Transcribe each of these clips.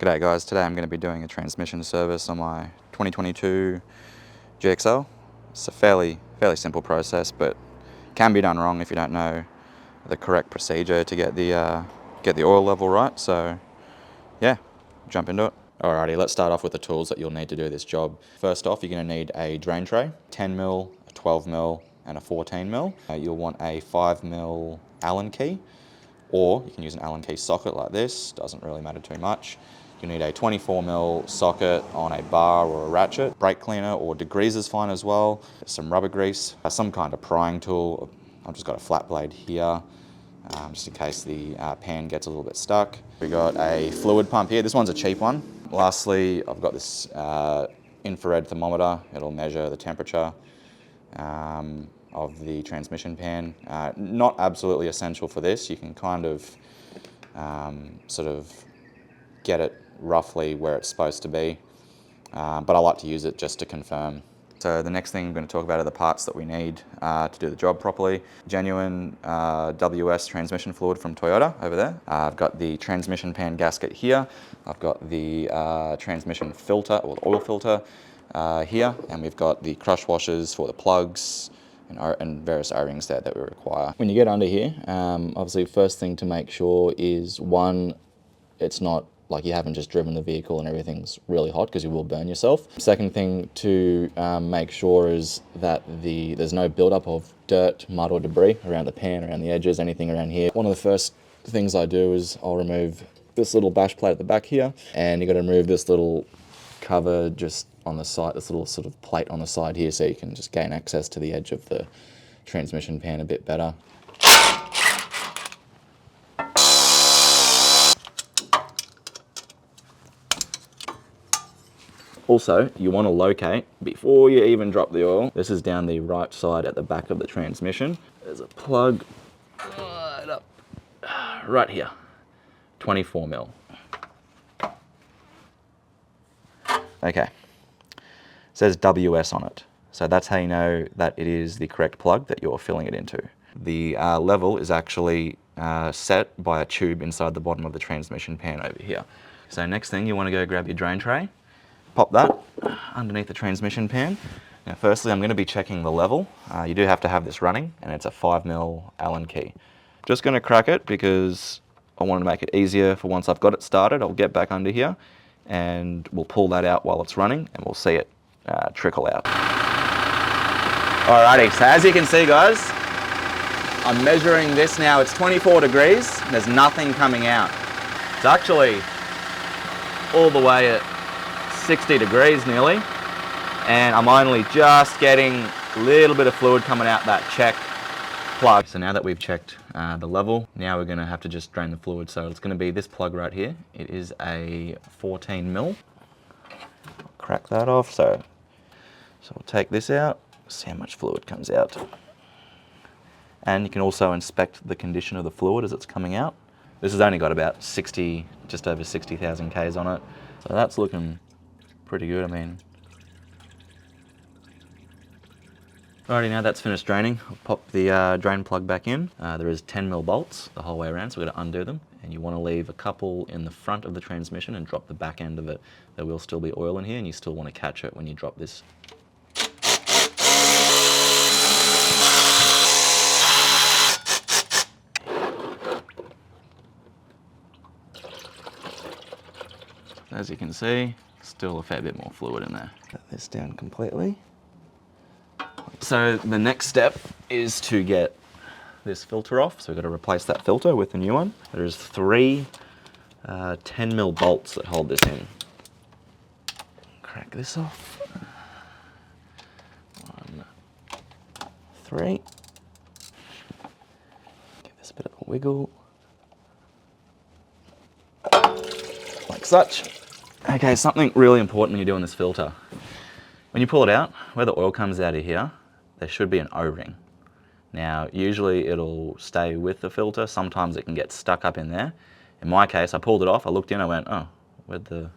G'day guys, today I'm going to be doing a transmission service on my 2022 GXL. It's a fairly simple process, but can be done wrong if you don't know the correct procedure to get the oil level right. So yeah, jump into it. Alrighty, let's start off with the tools that you'll need to do this job. First off, you're going to need a drain tray, 10mm, a 12mm and a 14mm. You'll want a 5mm Allen key, or you can use an Allen key socket like this, doesn't really matter too much. You need a 24mm socket on a bar or a ratchet. Brake cleaner or degreaser is fine as well. Some rubber grease, some kind of prying tool. I've just got a flat blade here, just in case the pan gets a little bit stuck. We got a fluid pump here. This one's a cheap one. Lastly, I've got this infrared thermometer. It'll measure the temperature of the transmission pan. Not absolutely essential for this. You can kind of sort of get it roughly where it's supposed to be, but I like to use it just to confirm. So the next thing I'm going to talk about are the parts that we need to do the job properly. Genuine WS transmission fluid from Toyota over there. I've got the transmission pan gasket here. I've got the transmission filter, or the oil filter here, and we've got the crush washers for the plugs and various O-rings there that we require. When you get under here, obviously first thing to make sure is, one, it's not like you haven't just driven the vehicle and everything's really hot, because you will burn yourself. Second thing to make sure is that there's no buildup of dirt, mud or debris around the pan, around the edges, anything around here. One of the first things I do is I'll remove this little bash plate at the back here, and you've got to remove this little cover just on the side, this little sort of plate on the side here, so you can just gain access to the edge of the transmission pan a bit better. Also, you want to locate, before you even drop the oil, this is down the right side at the back of the transmission. There's a plug right up, right here, 24mm. Okay, it says WS on it. So that's how you know that it is the correct plug that you're filling it into. The level is actually set by a tube inside the bottom of the transmission pan over here. So next thing, you want to go grab your drain tray. Pop that underneath the transmission pan. Now firstly, I'm going to be checking the level. You do have to have this running, and it's a 5mm Allen key. Just going to crack it because I wanted to make it easier for once I've got it started. I'll get back under here and we'll pull that out while it's running, and we'll see it trickle out. Alrighty, so as you can see guys, I'm measuring this now. It's 24 degrees and there's nothing coming out. It's actually all the way at 60 degrees nearly, and I'm only just getting a little bit of fluid coming out that check plug. So now that we've checked the level, now we're going to have to just drain the fluid. So it's going to be this plug right here. It is a 14mm. I'll crack that off. So we'll take this out, see how much fluid comes out. And you can also inspect the condition of the fluid as it's coming out. This has only got about 60, just over 60,000 Ks on it. So that's looking pretty good. I mean, alrighty, now that's finished draining, I'll pop the drain plug back in. There is 10mm bolts the whole way around, so we're going to undo them. And you want to leave a couple in the front of the transmission and drop the back end of it. There will still be oil in here, and you still want to catch it when you drop this. As you can see, still a fair bit more fluid in there. Put this down completely. So the next step is to get this filter off. So we've got to replace that filter with a new one. There's 3 10mm bolts that hold this in. Crack this off. 1, 3. Give this a bit of a wiggle. Like such. Okay, something really important when you're doing this filter. When you pull it out, where the oil comes out of here, there should be an O-ring. Now, usually it'll stay with the filter. Sometimes it can get stuck up in there. In my case, I pulled it off, I looked in, I went, oh, where'd the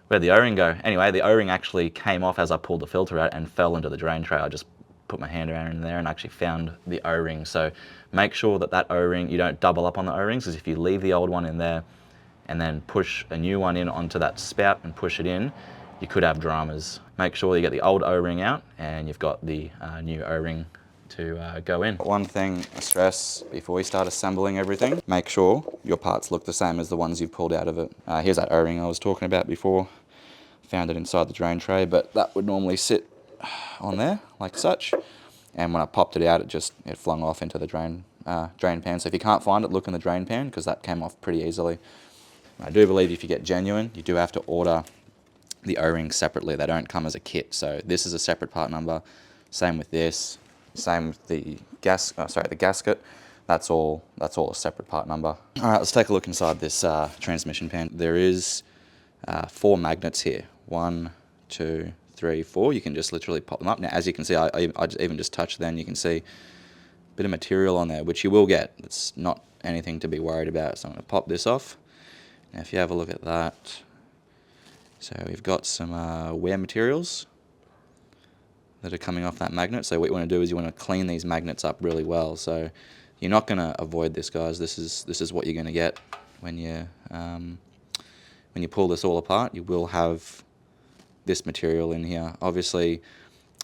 O-ring go? Anyway, the O-ring actually came off as I pulled the filter out and fell into the drain tray. I just put my hand around in there and actually found the O-ring. So make sure that that O-ring, you don't double up on the O-rings, because if you leave the old one in there and then push a new one in onto that spout and push it in, you could have dramas. Make sure you get the old O-ring out and you've got the new O-ring to go in. One thing I stress before we start assembling everything, make sure your parts look the same as the ones you've pulled out of it. Here's that O-ring I was talking about before. Found it inside the drain tray, but that would normally sit on there like such. And when I popped it out, it flung off into the drain pan. So if you can't find it, look in the drain pan, because that came off pretty easily. I do believe if you get genuine, you do have to order the O-rings separately. They don't come as a kit. So this is a separate part number. Same with this. Same with the gasket. That's all a separate part number. All right, let's take a look inside this transmission pan. There is 4 magnets here. 1, 2, 3, 4. You can just literally pop them up. Now, as you can see, I even just touched then. You can see a bit of material on there, which you will get. It's not anything to be worried about. So I'm going to pop this off. Now, if you have a look at that, so we've got some wear materials that are coming off that magnet. So what you want to do is you want to clean these magnets up really well. So you're not going to avoid this, guys. This is what you're going to get when you pull this all apart. You will have this material in here. Obviously,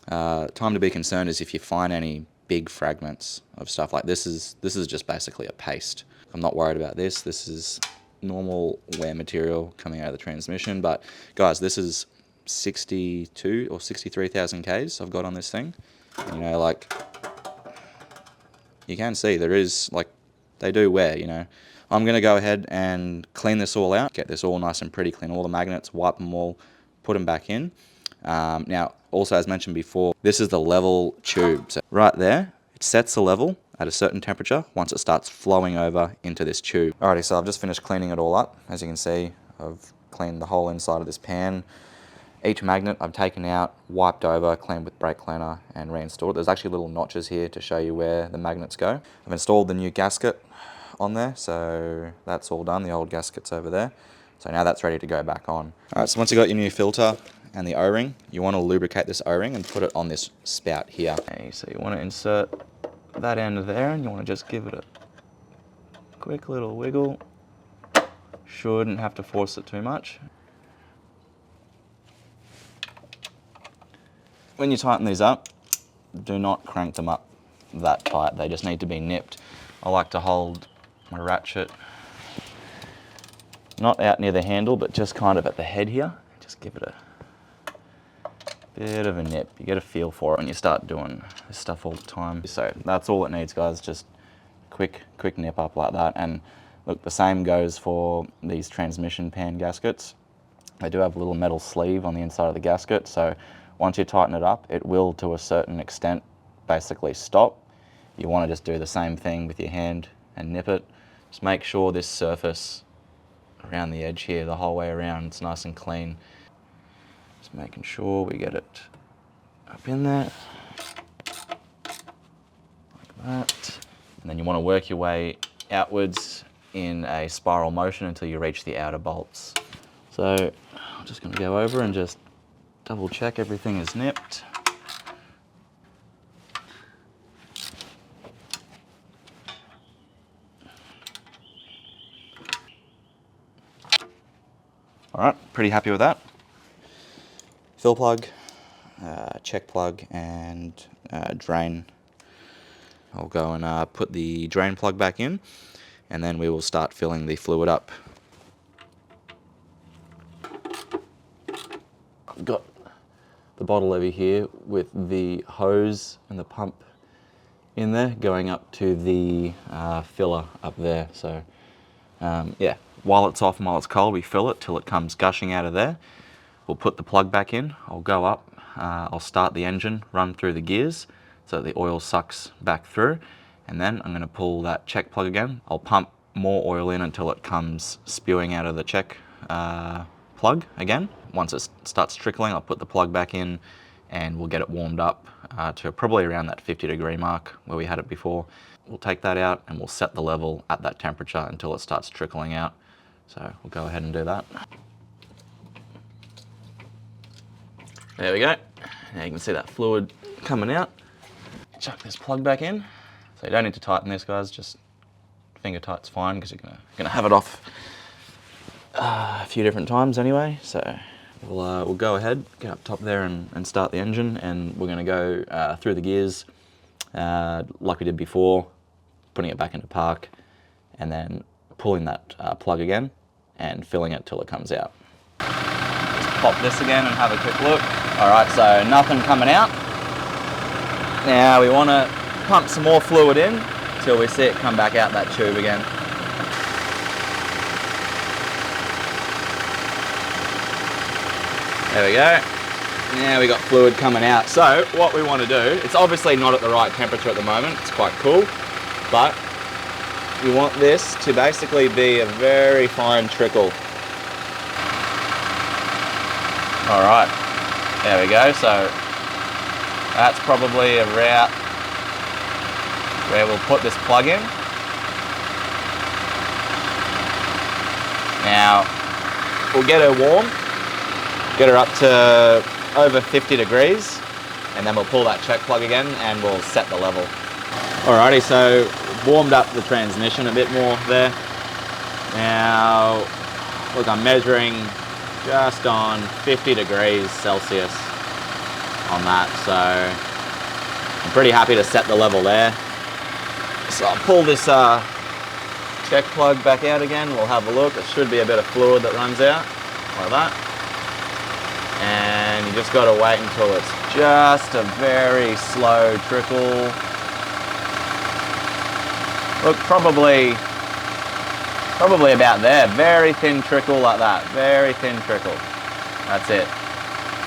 time to be concerned is if you find any big fragments of stuff. Like this is just basically a paste. I'm not worried about this. This is normal wear material coming out of the transmission. But guys, this is 62 or 63,000 Ks I've got on this thing. You know, like you can see there is, like, they do wear, you know. I'm going to go ahead and clean this all out, get this all nice and pretty, clean all the magnets, wipe them all, put them back in. Now, also as mentioned before, this is the level tube. So right there, it sets the level at a certain temperature once it starts flowing over into this tube. Alrighty, so I've just finished cleaning it all up. As you can see, I've cleaned the whole inside of this pan. Each magnet I've taken out, wiped over, cleaned with brake cleaner and reinstalled. There's actually little notches here to show you where the magnets go. I've installed the new gasket on there, so that's all done. The old gasket's over there. So now that's ready to go back on. Alright, so once you've got your new filter and the O-ring, you want to lubricate this O-ring and put it on this spout here. Okay, so you want to insert that end there and you want to just give it a quick little wiggle. Shouldn't have to force it too much. When you tighten these up, do not crank them up that tight. They just need to be nipped. I like to hold my ratchet not out near the handle, but just kind of at the head here. Just give it a bit of a nip. You get a feel for it when you start doing this stuff all the time. So that's all it needs, guys. Just quick nip up like that. And look, the same goes for these transmission pan gaskets. They do have a little metal sleeve on the inside of the gasket. So once you tighten it up, it will, to a certain extent, basically stop. You want to just do the same thing with your hand and nip it. Just make sure this surface around the edge here, the whole way around, it's nice and clean. Just making sure we get it up in there, like that. And then you want to work your way outwards in a spiral motion until you reach the outer bolts. So I'm just going to go over and just double check everything is nipped. All right, pretty happy with that. Fill plug, check plug, and drain. I'll go and put the drain plug back in, and then we will start filling the fluid up. I've got the bottle over here with the hose and the pump in there going up to the filler up there. So yeah, while it's off and while it's cold, we fill it till it comes gushing out of there. We'll put the plug back in. I'll go up, I'll start the engine, run through the gears so the oil sucks back through, and then I'm going to pull that check plug again. I'll pump more oil in until it comes spewing out of the check plug again. Once it starts trickling, I'll put the plug back in and we'll get it warmed up to probably around that 50-degree mark where we had it before. We'll take that out and we'll set the level at that temperature until it starts trickling out. So we'll go ahead and do that. There we go. Now you can see that fluid coming out. Chuck this plug back in. So you don't need to tighten this, guys, just finger tight's fine because you're gonna have it off a few different times anyway, so we'll go ahead, get up top there and start the engine, and we're going to go through the gears like we did before, putting it back into park, and then pulling that plug again and filling it till it comes out. Just pop this again and have a quick look. Alright, so nothing coming out. Now we want to pump some more fluid in till we see it come back out that tube again. There we go. Now we got fluid coming out. So what we want to do, it's obviously not at the right temperature at the moment, it's quite cool, but you want this to basically be a very fine trickle. Alright, there we go. So that's probably a route where we'll put this plug in. Now we'll get her warm, get her up to over 50 degrees, and then we'll pull that check plug again and we'll set the level. Alrighty, so warmed up the transmission a bit more there. Now, look, I'm measuring just on 50 degrees Celsius on that, so I'm pretty happy to set the level there. So I'll pull this check plug back out again, we'll have a look. There should be a bit of fluid that runs out, like that. And you just got to wait until it's just a very slow trickle. Look, probably about there. Very thin trickle like that. Very thin trickle. That's it.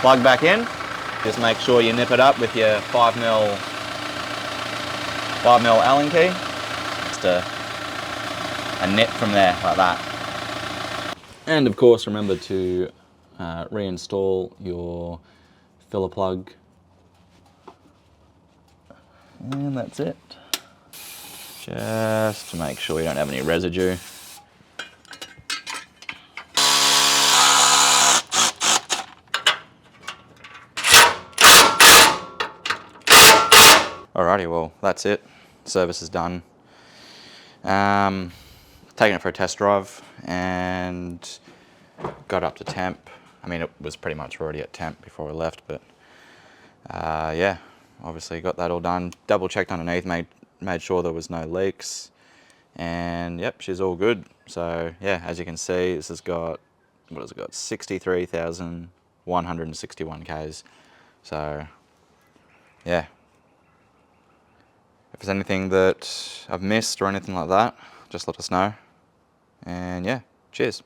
Plug back in. Just make sure you nip it up with your 5mm Allen key. Just a nip from there like that. And of course, remember to reinstall your filler plug, and that's it. Just to make sure you don't have any residue. Alrighty, well that's it. Service is done. Taking it for a test drive and got up to temp. I mean, it was pretty much already at temp before we left, but yeah, obviously got that all done. Double checked underneath, made sure there was no leaks, and yep, she's all good. So yeah, as you can see, this has got, what has it got? 63,161 Ks. So yeah, if there's anything that I've missed or anything like that, just let us know. And yeah, cheers.